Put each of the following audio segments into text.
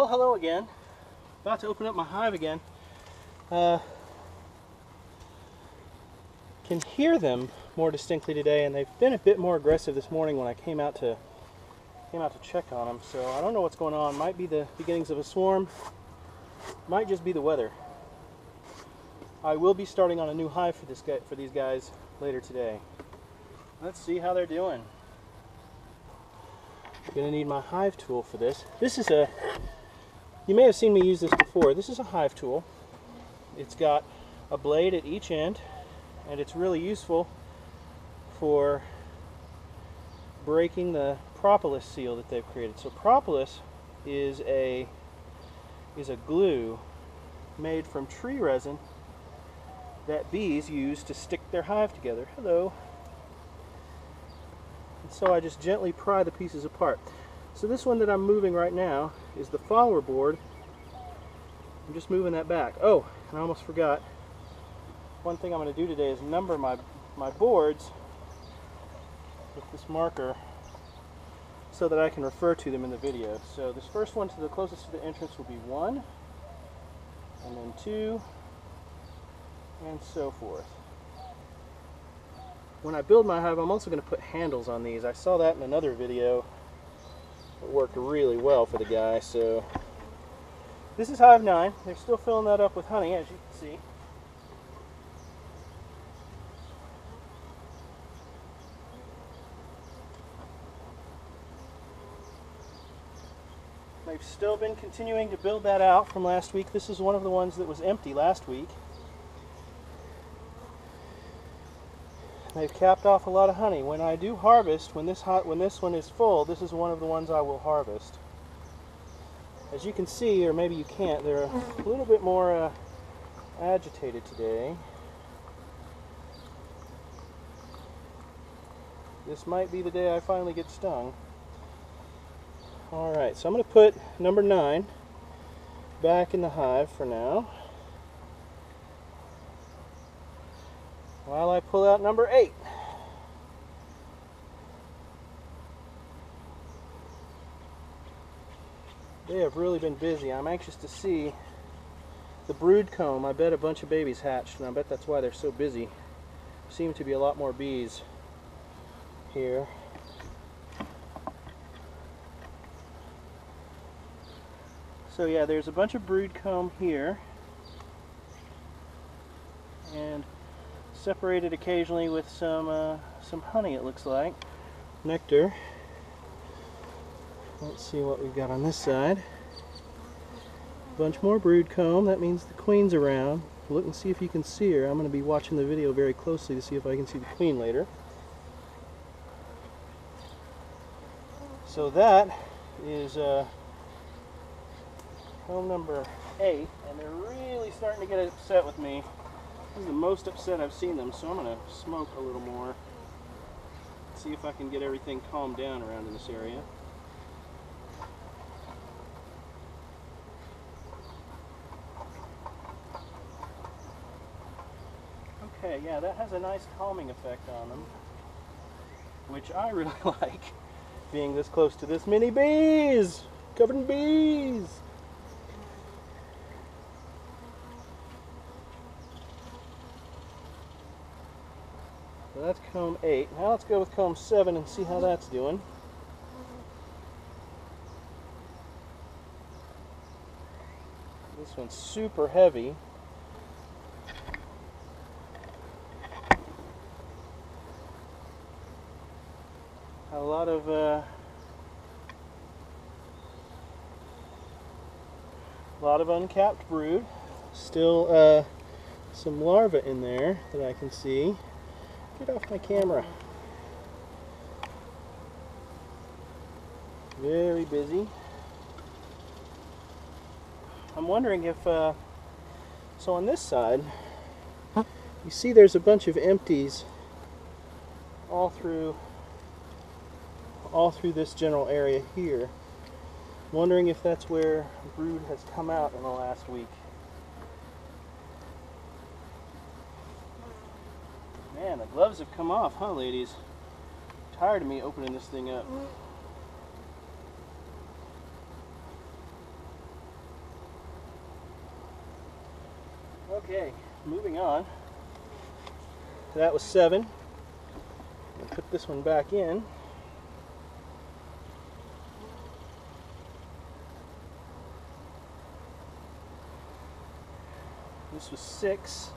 Well, hello again. About to open up my hive again. Can hear them more distinctly today, and they've been a bit more aggressive this morning when I came out to check on them. So I don't know what's going on. Might be the beginnings of a swarm. Might just be the weather. I will be starting on a new hive for these guys later today. Let's see how they're doing. I'm going to need my hive tool for this. This is you may have seen me use this before. This is a hive tool. It's got a blade at each end, and it's really useful for breaking the propolis seal that they've created. So propolis is a glue made from tree resin that bees use to stick their hive together. Hello. And so I just gently pry the pieces apart. So this one that I'm moving right now is the follower board. I'm just moving that back. Oh, and I almost forgot. One thing I'm going to do today is number my boards with this marker so that I can refer to them in the video. So this first one to the closest to the entrance will be 1, and then 2, and so forth. When I build my hive, I'm also going to put handles on these. I saw that in another video. It worked really well for the guy. So this is hive 9. They're still filling that up with honey, as you can see. They've still been continuing to build that out from last week. This is one of the ones that was empty last week. They've capped off a lot of honey. When I do harvest, when this one is full, this is one of the ones I will harvest. As you can see, or maybe you can't, they're a little bit more agitated today. This might be the day I finally get stung. Alright, so I'm going to put number 9 back in the hive for now, while I pull out number 8. They have really been busy. I'm anxious to see the brood comb. I bet a bunch of babies hatched, and I bet that's why they're so busy. Seem to be a lot more bees here. So yeah, there's a bunch of brood comb here, and separated occasionally with some honey, it looks like. Nectar. Let's see what we've got on this side. A bunch more brood comb. That means the queen's around. Look and see if you can see her. I'm going to be watching the video very closely to see if I can see the queen later. So that is comb number 8, and they're really starting to get upset with me. This is the most upset I've seen them, so I'm going to smoke a little more. See if I can get everything calmed down around in this area. Okay, yeah, that has a nice calming effect on them, which I really like, being this close to this many bees! Covered in bees! So that's comb 8. Now let's go with comb 7 and see how that's doing. This one's super heavy. A lot of uncapped brood. Still some larvae in there that I can see. Get off my camera. Very busy. I'm wondering if so on this side you see there's a bunch of empties all through this general area here. Wondering if that's where brood has come out in the last week. Man, the gloves have come off, huh, ladies? Tired of me opening this thing up. Okay, moving on. That was 7. I'll put this one back in. This was 6.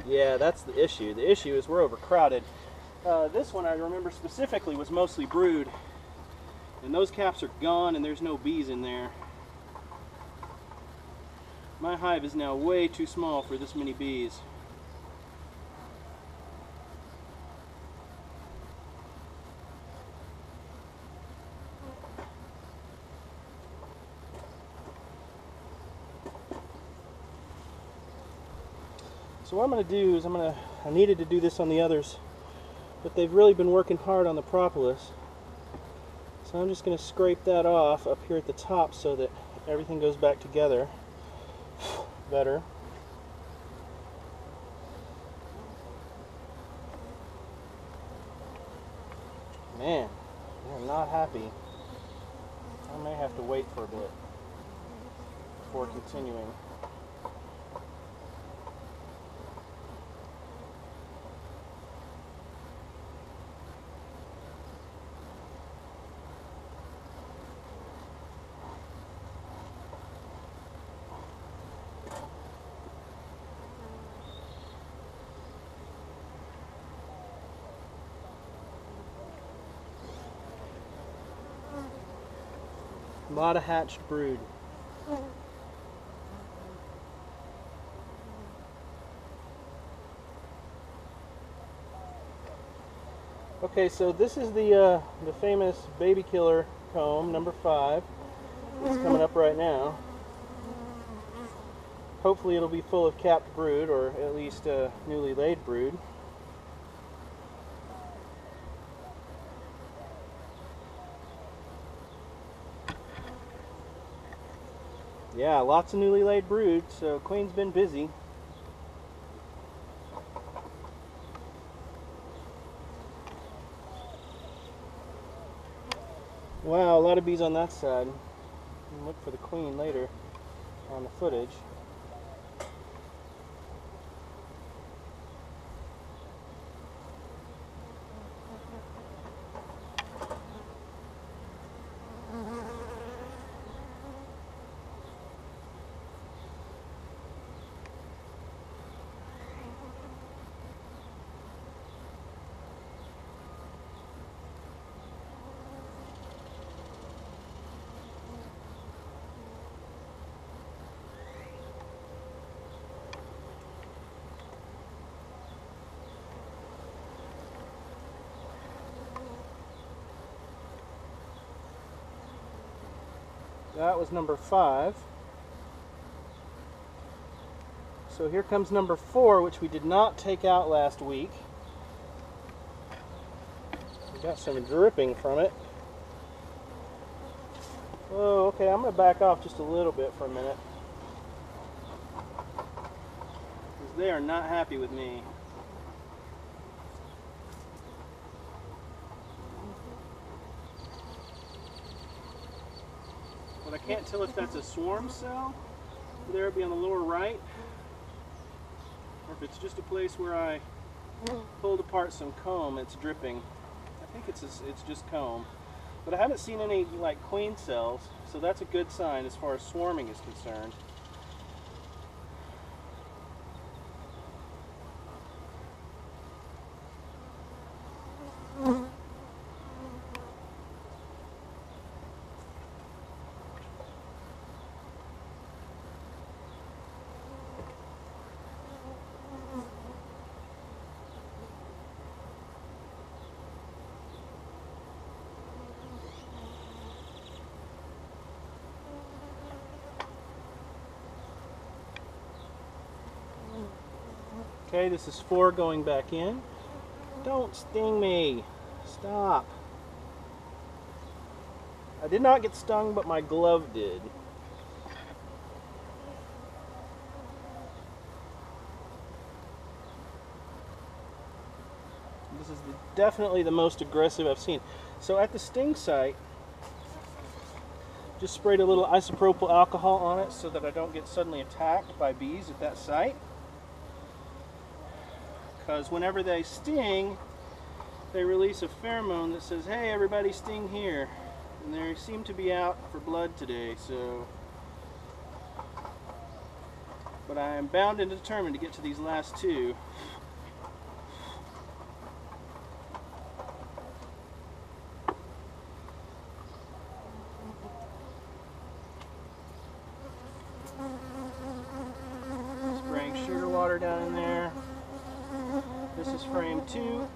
Yeah, that's the issue. The issue is we're overcrowded. This one I remember specifically was mostly brood. And those caps are gone and there's no bees in there. My hive is now way too small for this many bees. So what I'm going to do is I needed to do this on the others, but they've really been working hard on the propolis. So I'm just going to scrape that off up here at the top so that everything goes back together better. Man, they're not happy. I may have to wait for a bit before continuing. A lot of hatched brood. Okay, so this is the famous baby killer comb, number 5. It's coming up right now. Hopefully it'll be full of capped brood, or at least newly laid brood. Yeah, lots of newly laid brood, so Queen's been busy. Wow, a lot of bees on that side. I'll look for the queen later on the footage. That was number 5. So here comes number 4, which we did not take out last week. We got some dripping from it. Oh, okay, I'm going to back off just a little bit for a minute, because they are not happy with me. But I can't tell if that's a swarm cell. There it'd be on the lower right, or if it's just a place where I pulled apart some comb. It's dripping. I think it's just comb, but I haven't seen any like queen cells, so that's a good sign as far as swarming is concerned. Okay, this is 4 going back in. Don't sting me. Stop. I did not get stung, but my glove did. This is definitely the most aggressive I've seen. So at the sting site, just sprayed a little isopropyl alcohol on it so that I don't get suddenly attacked by bees at that site. Because whenever they sting, they release a pheromone that says, hey, everybody sting here. And they seem to be out for blood today, so. But I am bound and determined to get to these last two. Spraying sugar water down in there. This is frame 2.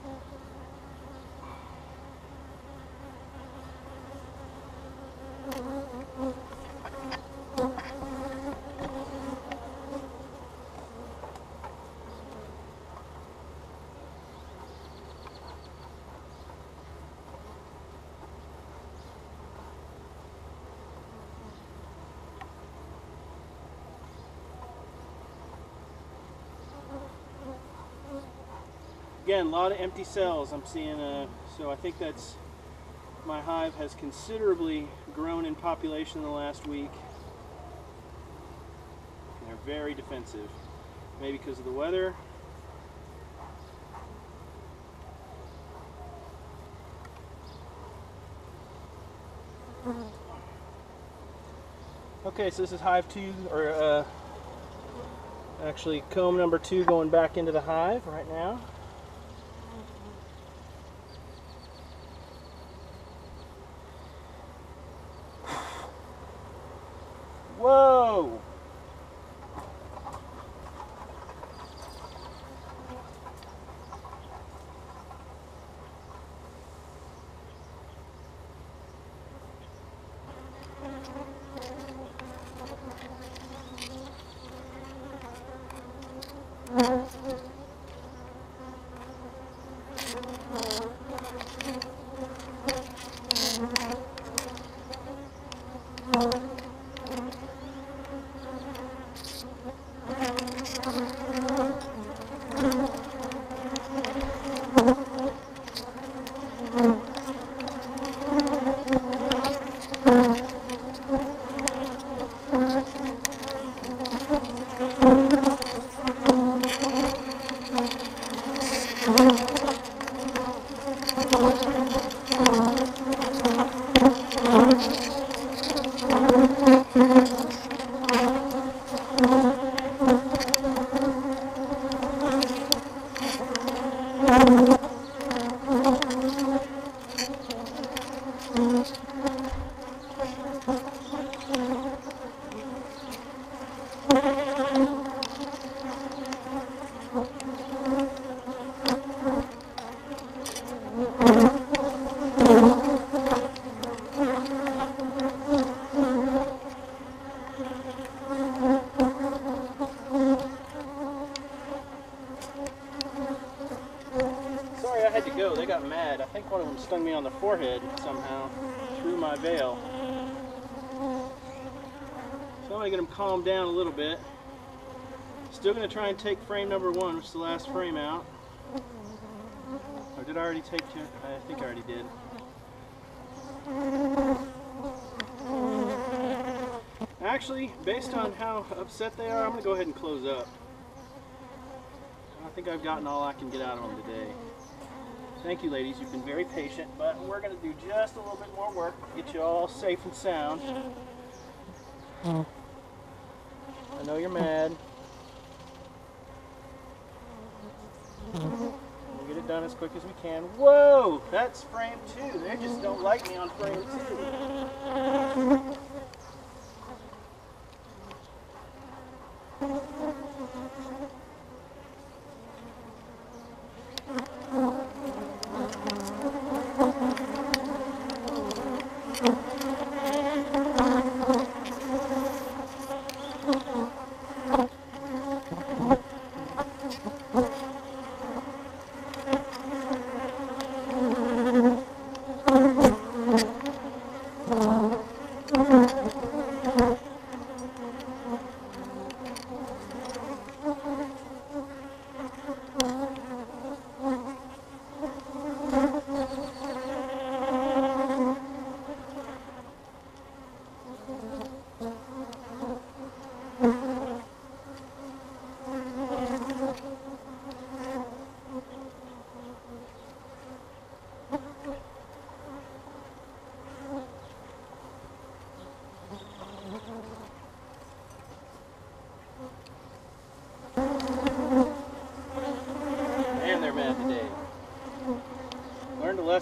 Again, a lot of empty cells I'm seeing, so I think that's, my hive has considerably grown in population in the last week. And they're very defensive, maybe because of the weather. Okay, so this is hive 2, or actually comb number 2 going back into the hive right now. Whoa! Sorry I had to go, they got mad. I think one of them stung me on the forehead somehow, through my veil. So I'm going to get them calmed down a little bit. Still going to try and take frame number 1, which is the last frame out. Or did I already take 2? I think I already did. Actually, based on how upset they are, I'm going to go ahead and close up. I think I've gotten all I can get out of them today. Thank you, ladies. You've been very patient, but we're going to do just a little bit more work to get you all safe and sound. I know you're mad. We'll get it done as quick as we can. Whoa! That's frame 2. They just don't like me on frame 2.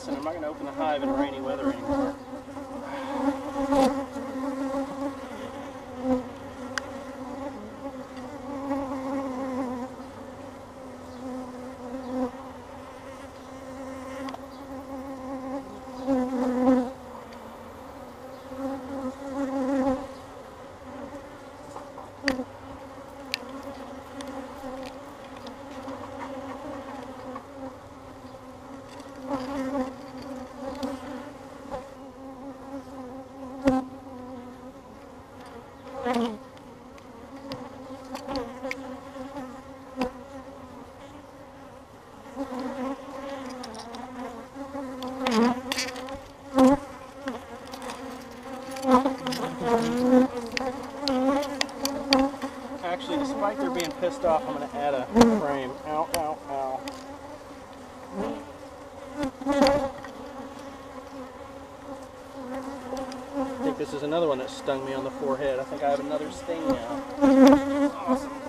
lesson. I'm not going to open the hive in rainy weather anymore. Actually, despite their being pissed off, I'm going to add a frame. Ow, ow, ow. I think this is another one that stung me on the forehead. I think I have another sting now. Awesome.